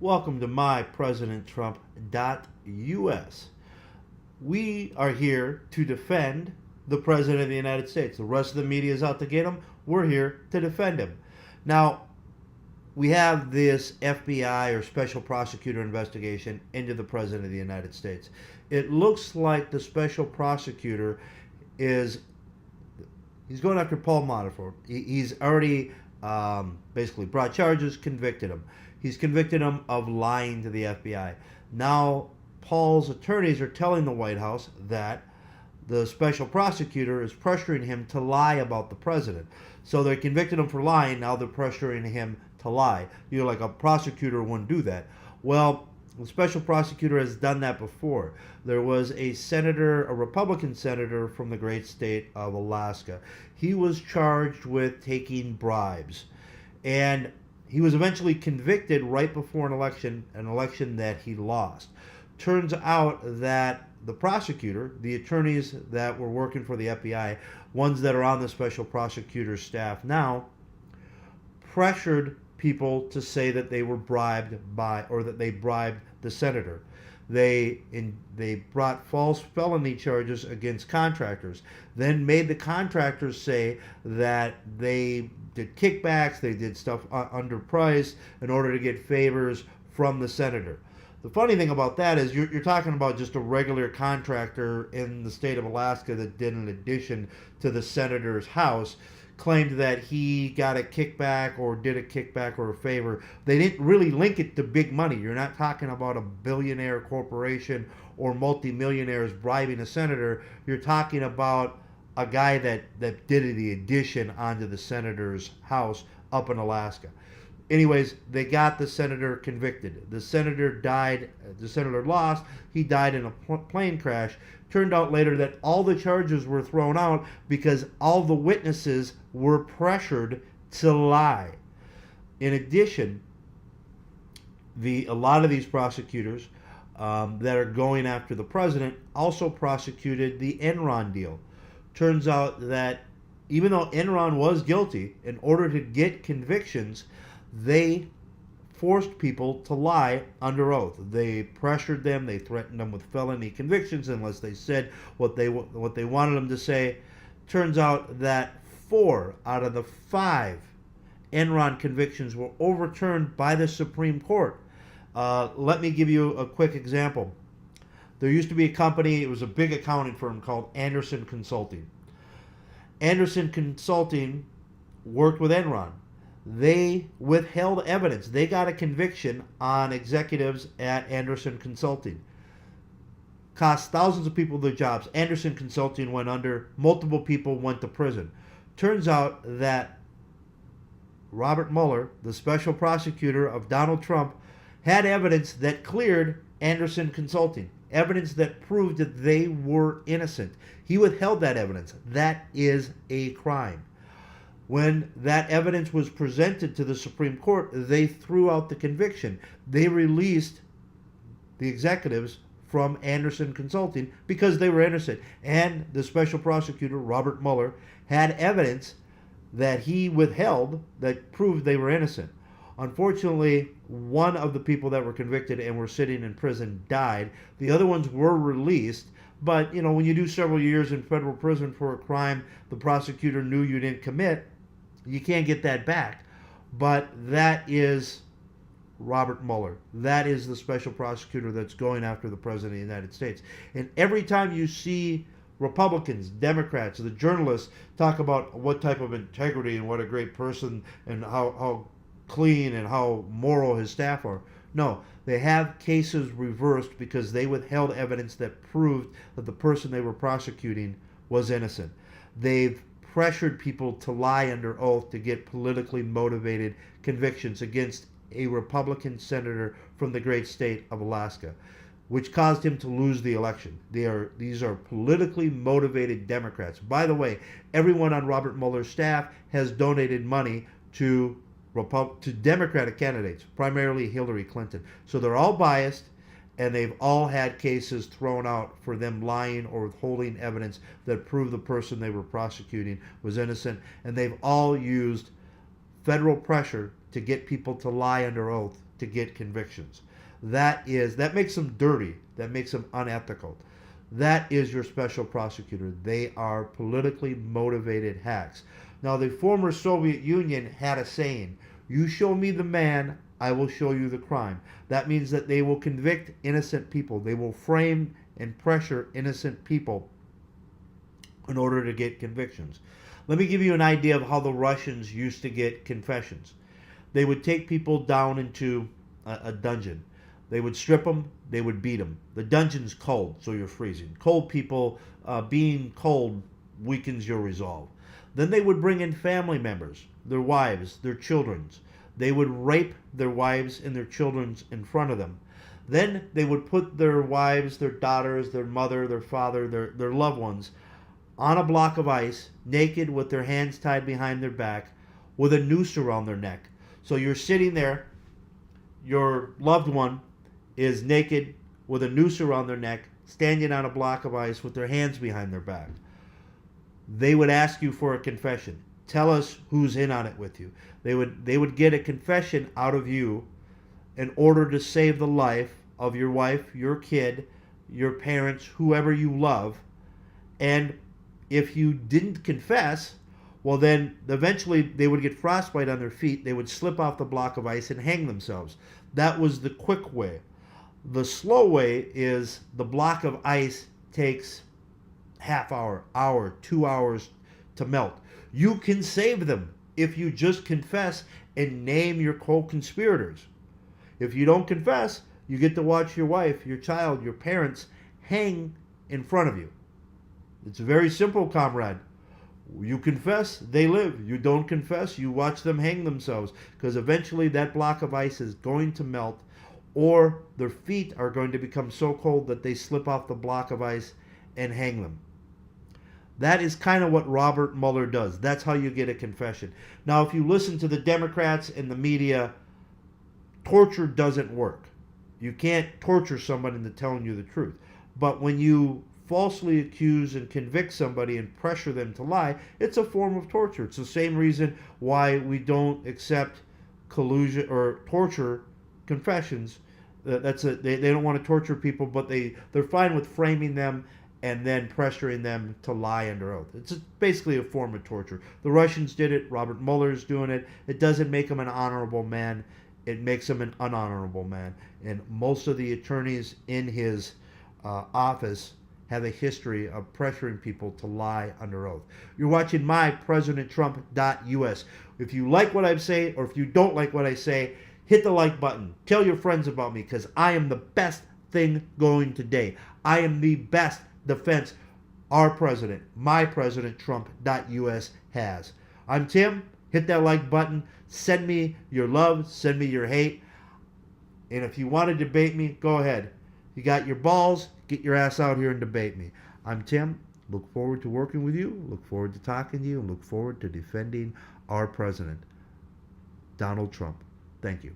Welcome to mypresidenttrump.us. We are here to defend the President of the United States. The rest of the media is out to get him. We're here to defend him. Now, we have this FBI or special prosecutor investigation into the President of the United States. It looks like the special prosecutor is he's going after Paul Manafort. He's already basically brought charges, convicted him. He's convicted him of lying to the FBI. Now, Paul's attorneys are telling the White House that the special prosecutor is pressuring him to lie about the president. So they convicted him for lying. Now they're pressuring him to lie. Like a prosecutor wouldn't do that. Well, the special prosecutor has done that before. There was a senator, a Republican senator from the great state of Alaska. He was charged with taking bribes. And he was eventually convicted right before an election that he lost. Turns out that the prosecutor, the attorneys that were working for the FBI, ones that are on the special prosecutor's staff now, pressured people to say that they were bribed by, or that they bribed the senator. They brought false felony charges against contractors, then made the contractors say that they did kickbacks, they did stuff underpriced in order to get favors from the senator. The funny thing about that is you're talking about just a regular contractor in the state of Alaska that did an addition to the senator's house, claimed that he got a kickback or did a kickback or a favor. They didn't really link it to big money. You're not talking about a billionaire corporation or multimillionaires bribing a senator. You're talking about a guy that did the addition onto the senator's house up in Alaska. Anyways, they got the senator convicted. The senator died. The senator lost. He died in a plane crash. Turned out later that all the charges were thrown out because all the witnesses were pressured to lie. In addition, a lot of these prosecutors that are going after the president also prosecuted the Enron deal. Turns out that even though Enron was guilty, in order to get convictions, they forced people to lie under oath. They pressured them. They threatened them with felony convictions unless they said what they wanted them to say. Turns out that 4 out of the 5 Enron convictions were overturned by the Supreme Court. Let me give you a quick example. There used to be a company, it was a big accounting firm called Andersen Consulting. Andersen Consulting worked with Enron. They withheld evidence. They got a conviction on executives at Andersen Consulting. Cost thousands of people their jobs. Andersen Consulting went under. Multiple people went to prison. Turns out that Robert Muller, the special prosecutor of Donald Trump, had evidence that cleared Andersen Consulting. Evidence that proved that they were innocent. He withheld that evidence. That is a crime. When that evidence was presented to the Supreme Court, they threw out the conviction. They released the executives from Andersen Consulting because they were innocent. And the special prosecutor, Robert Mueller, had evidence that he withheld that proved they were innocent. Unfortunately, one of the people that were convicted and were sitting in prison died. The other ones were released. But, when you do several years in federal prison for a crime the prosecutor knew you didn't commit, you can't get that back. But that is Robert Mueller. That is the special prosecutor that's going after the President of the United States. And every time you see Republicans, Democrats, the journalists talk about what type of integrity and what a great person and how clean and how moral his staff are, no, they have cases reversed because they withheld evidence that proved that the person they were prosecuting was innocent. They've pressured people to lie under oath to get politically motivated convictions against a Republican senator from the great state of Alaska, which caused him to lose the election. These are politically motivated Democrats. By the way, everyone on Robert Mueller's staff has donated money to Democratic candidates, primarily Hillary Clinton. So they're all biased, and they've all had cases thrown out for them lying or withholding evidence that proved the person they were prosecuting was innocent, and they've all used federal pressure to get people to lie under oath to get convictions. That makes them dirty. That makes them unethical. That is your special prosecutor. They are politically motivated hacks. Now, the former Soviet Union had a saying, you show me the man, I will show you the crime. That means that they will convict innocent people. They will frame and pressure innocent people in order to get convictions. Let me give you an idea of how the Russians used to get confessions. They would take people down into a dungeon. They would strip them, they would beat them. The dungeon's cold, so you're freezing. Cold people, being cold weakens your resolve. Then they would bring in family members, their wives, their children. They would rape their wives and their children in front of them. Then they would put their wives, their daughters, their mother, their father, their loved ones on a block of ice, naked with their hands tied behind their back, with a noose around their neck. So you're sitting there, your loved one is naked with a noose around their neck, standing on a block of ice with their hands behind their back. They would ask you for a confession. Tell us who's in on it with you. They would get a confession out of you in order to save the life of your wife, your kid, your parents, whoever you love. And if you didn't confess, well, then eventually they would get frostbite on their feet. They would slip off the block of ice and hang themselves. That was the quick way. The slow way is the block of ice takes half hour, 2 hours to melt. You can save them if you just confess and name your co-conspirators. If you don't confess, you get to watch your wife, your child, your parents hang in front of you. It's very simple, comrade. You confess, they live. You don't confess, you watch them hang themselves, because eventually that block of ice is going to melt, or their feet are going to become so cold that they slip off the block of ice and hang them. That is kind of what Robert Mueller does. That's how you get a confession. Now, if you listen to the Democrats and the media, torture doesn't work. You can't torture somebody into telling you the truth. But when you falsely accuse and convict somebody and pressure them to lie, it's a form of torture. It's the same reason why we don't accept collusion or torture confessions. They don't want to torture people, but they're fine with framing them and then pressuring them to lie under oath. It's basically a form of torture. The Russians did it. Robert Mueller's doing it. It doesn't make him an honorable man. It makes him an unhonorable man. And most of the attorneys in his office have a history of pressuring people to lie under oath. You're watching my PresidentTrump.us. If you like what I say, or if you don't like what I say, hit the like button. Tell your friends about me, because I am the best thing going today. I am the best defense our president, my PresidentTrump.us has. I'm Tim. Hit that like button. Send me your love. Send me your hate. And if you want to debate me, go ahead. You got your balls, get your ass out here and debate me. I'm Tim. Look forward to working with you. Look forward to talking to you. And look forward to defending our president, Donald Trump. Thank you.